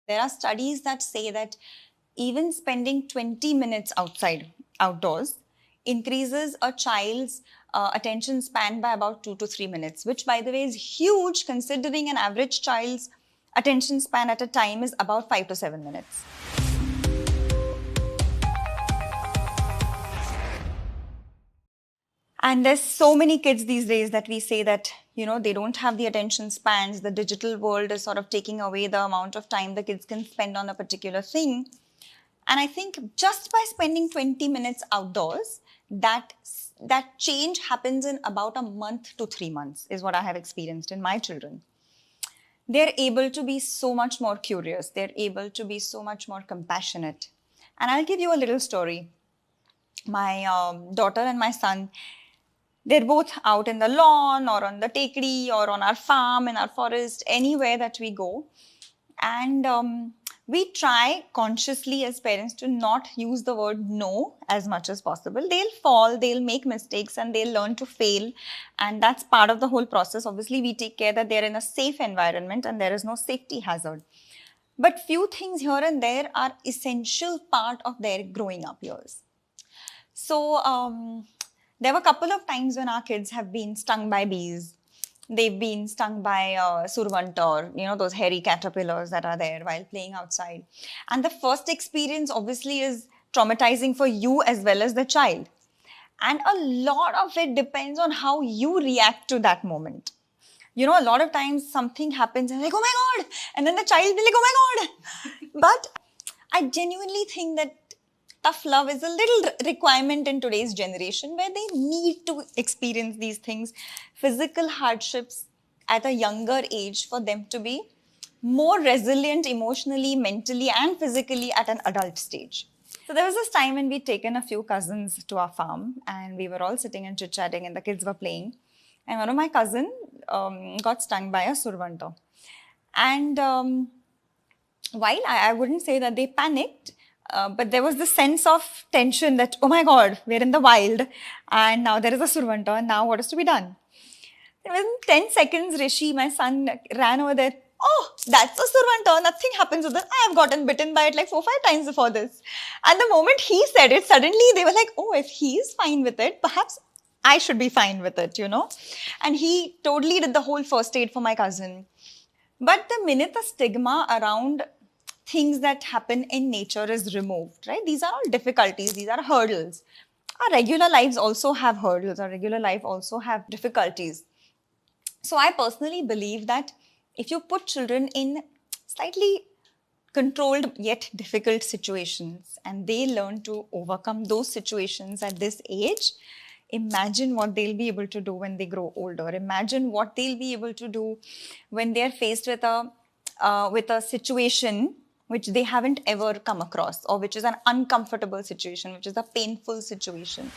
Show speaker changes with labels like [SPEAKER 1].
[SPEAKER 1] There are studies that say that even spending 20 minutes outdoors, increases a child's attention span by about 2 to 3 minutes, which, by the way, is huge considering an average child's attention span at a time is about 5 to 7 minutes. And there's so many kids these days that we say that, they don't have the attention spans. The digital world is sort of taking away the amount of time the kids can spend on a particular thing. And I think just by spending 20 minutes outdoors, that change happens in about a month to 3 months, is what I have experienced in my children. They're able to be so much more curious. They're able to be so much more compassionate. And I'll give you a little story. My daughter and my son, they're both out in the lawn or on the tekdi or on our farm, in our forest, anywhere that we go. And we try consciously as parents to not use the word no as much as possible. They'll fall, they'll make mistakes, and they'll learn to fail. And that's part of the whole process. Obviously, we take care that they're in a safe environment and there is no safety hazard. But few things here and there are essential part of their growing up years. So there were a couple of times when our kids have been stung by bees. They've been stung by survantor, those hairy caterpillars that are there while playing outside. And the first experience obviously is traumatizing for you as well as the child. And a lot of it depends on how you react to that moment. A lot of times something happens and like, oh my God, and then the child will be like, oh my God. But I genuinely think that tough love is a little requirement in today's generation where they need to experience these things, physical hardships at a younger age for them to be more resilient emotionally, mentally, and physically at an adult stage. So there was this time when we'd taken a few cousins to our farm and we were all sitting and chit-chatting and the kids were playing. And one of my cousins got stung by a survantor. And while I wouldn't say that they panicked, but there was this sense of tension that, oh my God, we're in the wild and now there is a survantor and now what is to be done? Within 10 seconds, Rishi, my son, ran over there. Oh, that's a survantor. Nothing happens with it. I have gotten bitten by it like 4-5 times before this. And the moment he said it, suddenly they were like, oh, if he's fine with it, perhaps I should be fine with it, And he totally did the whole first aid for my cousin. But the minute the stigma around things that happen in nature is removed, right? These are all difficulties. These are hurdles. Our regular lives also have hurdles. Our regular life also have difficulties. So I personally believe that if you put children in slightly controlled yet difficult situations and they learn to overcome those situations at this age, imagine what they'll be able to do when they grow older. Imagine what they'll be able to do when they're faced with a situation which they haven't ever come across, or which is an uncomfortable situation, which is a painful situation.